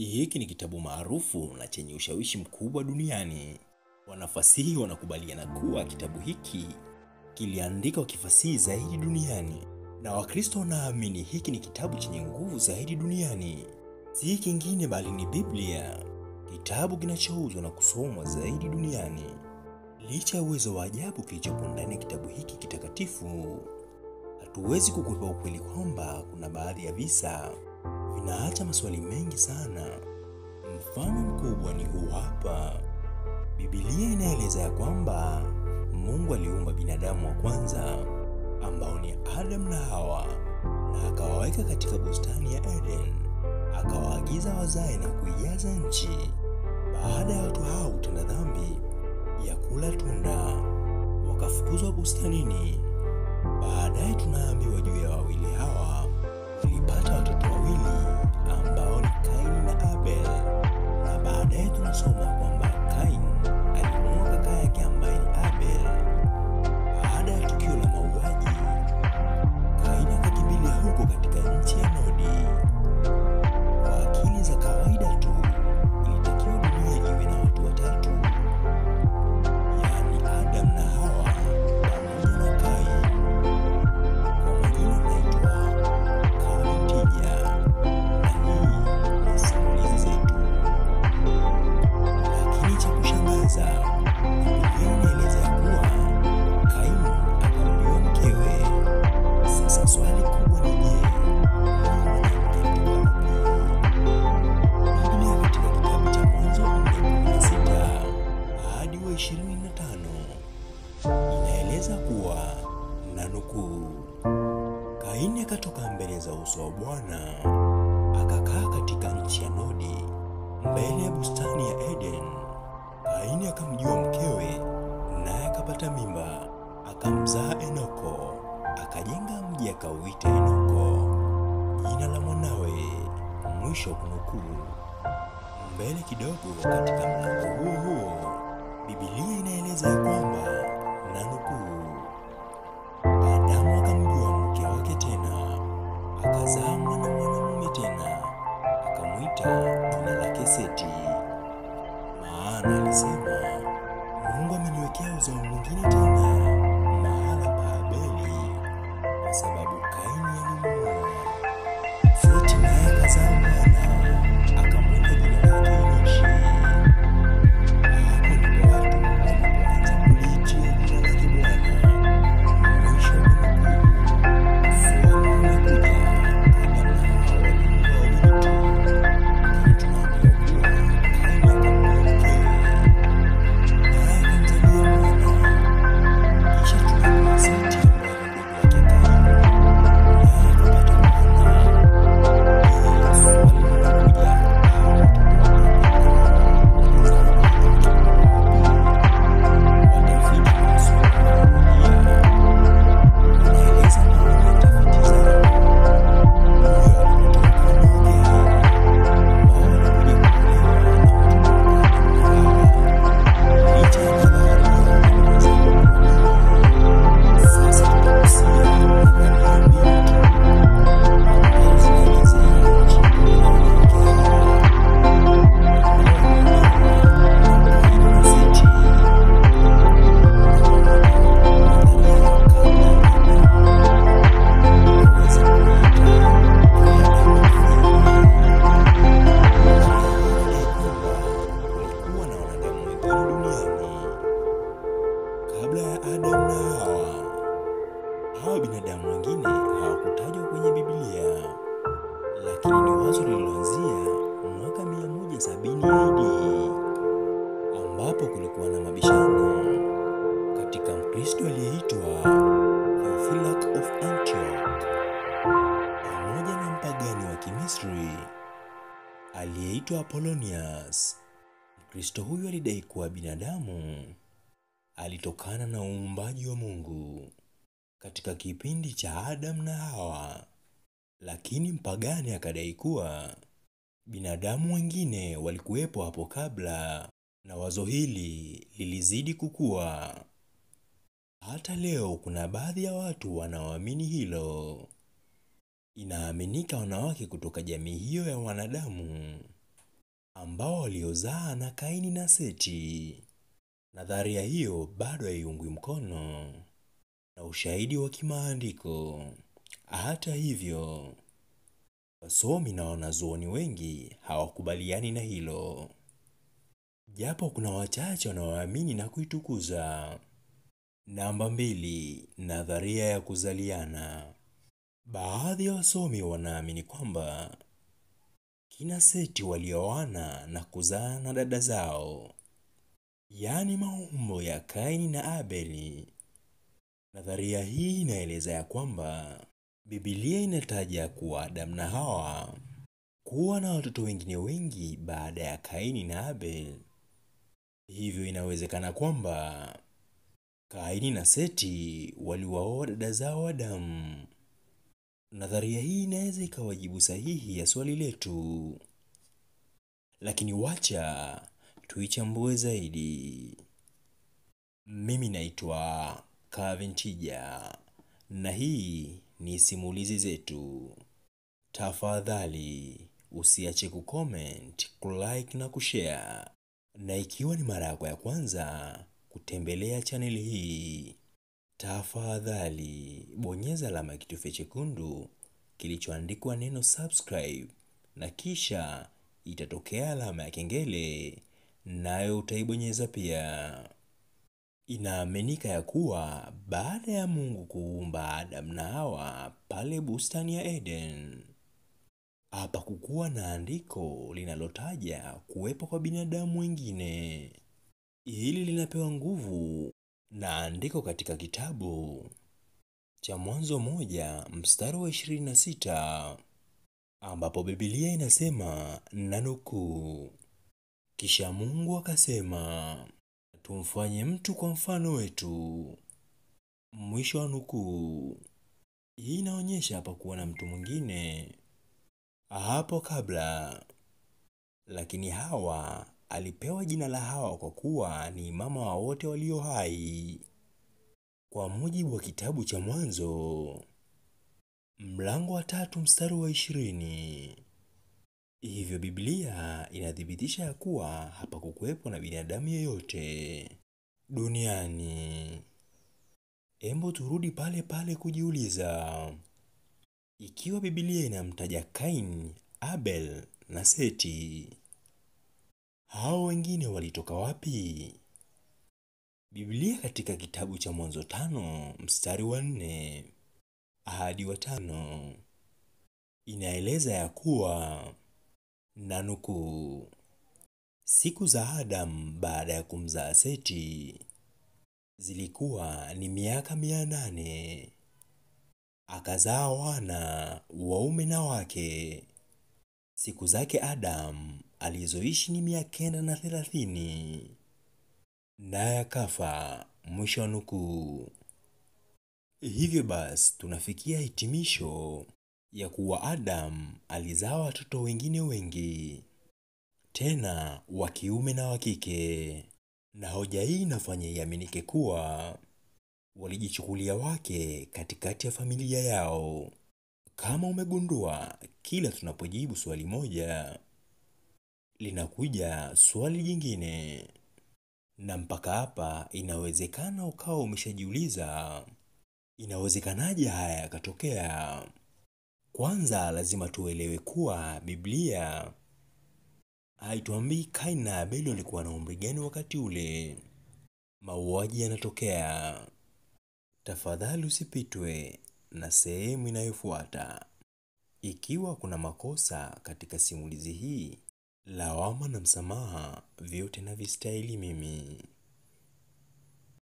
Hiki ni kitabu maarufu na chenye ushawishi mkubwa duniani. Wanafasihi wanakubaliana kuwa kitabu hiki kiliandikwa kifasihi zaidi duniani, na Wakristo wanaamini hiki ni kitabu chenye nguvu zaidi duniani. Si kingine bali ni Biblia, kitabu kinachouzwa na kusomwa zaidi duniani. Licha ya uwezo wa ajabu kilichopo ndani ya kitabu hiki kitakatifu, hatuwezi kukwepa ukweli kwamba kuna baadhi ya visa vinaacha maswali mengi sana. Mfano mkubwa ni huu hapa. Biblia inaeleza ya kwamba Mungu aliumba binadamu wa kwanza ambao ni Adam na Hawa, na akawaweka katika bustani ya Eden, akawaagiza wazae na kuijaza nchi. Baada ya watu hao kutenda dhambi ya kula tunda, wakafukuzwa bustanini. Baadaye tunaambiwa juu ya wawili hawa walipata watoto wawili ambao ni Kaini na Abel, na baadaye tunasoma kwamba Kaini alimuua kaka yake ambaye ni Abel. Baada ya tukio la mauaji, Kaini akakimbilia huko katika nchi ya Nodi. Kwa akili za kawaida tu, ilitakiwa dunia iwe na watu watatu, yaani Adam na Hawa pamoja na Kaini. Kwa majina naitwa Kaunitija, na hii ni simulizi zetu. Lakini cha kushangaza, Biblia inaeleza ya kuwa Kaini akamjua mkewe. Sasa swali kubwa ni je, Biblia katika kitabu cha Mwanzo 4:16 hadi 25 inaeleza kuwa, na nukuu, Kaini akatoka mbele za uso wa Bwana, akakaa katika nchi ya Nodi, mbele ya bustani ya Eden. Kaini akamjua mkewe, naye akapata mimba, akamzaa Enoko, akajenga mji akauita Enoko, jina la mwanawe. Mwisho kunukuu. Mbele kidogo katika mlango huo huo, Biblia inaeleza ya kwamba, na nukuu, Adamu akamjua mke wake tena, akazaa mwanamume tena, akamwita jina lake Seti. Maana alisema, Mungu ameniwekea uzao mwingine tena mahala pa Abeli, kwa sababu Kaini alimuua. Seti naye akazaa mwana, akamwita jina lake Enoshi. Hapo ndipo watu walipoanza kuliitia jina lake Bwana. Mwisho wa kunukuu. Swali linakuja, Adam na Hawa waliumbwa wawili tu, lakini tunaambiwa kuwa Kaini akamjua mkewe, naye akamzalia mwana. Kisha tunaambiwa Seti ambaye ni ndugu yake Kaini, naye akapata mwana. Swali linakuja, hawa watoto watafiti na wasomi wa biolojia wanaeleza maoni ya tafiti zao juu ya walikotoka wanawake hao ambao walikuja kuolewa na watoto wa Adamu na Hawa. Licha ya nadharia wanaweza kuamini, sasa tutagusia nadharia mbili tu ambazo zinaelezea chimbuko la wanawake hawa ambao waliolewa na Kaini na Seti. Kulikuwa na wanadamu wengine duniani kabla ya Adam na Hawa. Hawa binadamu wengine hawakutajwa kwenye Biblia, lakini ni wazo lililoanzia mwaka 170 AD, ambapo kulikuwa na mabishano katika Mkristo aliyeitwa Theophilus of Antioch pamoja na mpagani wa Kimisri aliyeitwa Apollonius. Mkristo huyu alidai kuwa binadamu alitokana na uumbaji wa Mungu katika kipindi cha Adam na Hawa, lakini mpagani akadai kuwa binadamu wengine walikuwepo hapo kabla, na wazo hili lilizidi kukua. Hata leo kuna baadhi ya watu wanaoamini hilo. Inaaminika wanawake kutoka jamii hiyo ya wanadamu ambao waliozaa na Kaini na Seti. Nadharia hiyo bado haiungwi mkono na ushahidi wa kimaandiko. Hata hivyo, wasomi na wanazuoni wengi hawakubaliani na hilo, japo kuna wachache wanaoamini na kuitukuza. Namba 2, nadharia ya kuzaliana. Baadhi ya wasomi wanaamini kwamba kina Seti walioana na kuzaa na dada zao, yaani maumbo ya Kaini na Abeli. Nadharia hii inaeleza ya kwamba Biblia inataja kuwa Adamu na Hawa kuwa na watoto wengine wengi baada ya Kaini na Abel. Hivyo inawezekana kwamba Kaini na Seti waliwaoa dada zao Adamu. Nadharia hii inaweza ikawa jibu sahihi ya swali letu, lakini wacha tuichambue zaidi. Mimi naitwa Calvin Tija na hii ni Simulizi Zetu. Tafadhali usiache kucomment, kulike na kushare. Na ikiwa ni mara yako ya kwanza kutembelea chaneli hii, tafadhali bonyeza alama ya kitufe chekundu kilichoandikwa neno subscribe, na kisha itatokea alama ya kengele, nayo utaibonyeza pia. Inaaminika ya kuwa baada ya Mungu kuumba Adamu na Hawa pale bustani ya Eden, hapakukuwa na andiko linalotaja kuwepo kwa binadamu wengine. Hili linapewa nguvu na andiko katika kitabu cha Mwanzo 1 mstari wa 26, ambapo Biblia inasema, nanukuu, kisha Mungu akasema, tumfanye mtu kwa mfano wetu, mwisho wa nukuu. Hii inaonyesha hapakuwa na mtu mwingine hapo kabla, lakini Hawa alipewa jina la Hawa kwa kuwa ni mama wa wote walio hai, kwa mujibu wa kitabu cha Mwanzo mlango wa 3 mstari wa 20. Hivyo Biblia inathibitisha ya kuwa hapakukuwepo na binadamu yeyote duniani. Embo turudi pale pale kujiuliza, ikiwa Biblia inamtaja Kain, Abel na Seti, hao wengine walitoka wapi? Biblia katika kitabu cha Mwanzo 5 mstari wa 4 hadi wa 5 inaeleza ya kuwa, nanukuu, siku za Adam baada ya kumzaa Seti zilikuwa ni miaka 800. Akazaa wana waume na wake. Siku zake Adam alizoishi ni 930, naye akafa, mwisho wa nukuu. Hivyo basi tunafikia hitimisho ya kuwa Adam alizaa watoto wengine wengi, tena wa kiume na wa kike, na hoja hii inafanya iaminike kuwa walijichukulia wake katikati ya familia yao. Kama umegundua, kila tunapojibu swali moja linakuja swali jingine, na mpaka hapa inawezekana ukawa umeshajiuliza, inawezekanaje haya yakatokea? Kwanza lazima tuelewe kuwa Biblia haituambii Kaini na Abeli walikuwa na umri gani wakati ule mauaji yanatokea. Tafadhali usipitwe na sehemu inayofuata. Ikiwa kuna makosa katika simulizi hii, lawama na msamaha vyote navistahili mimi.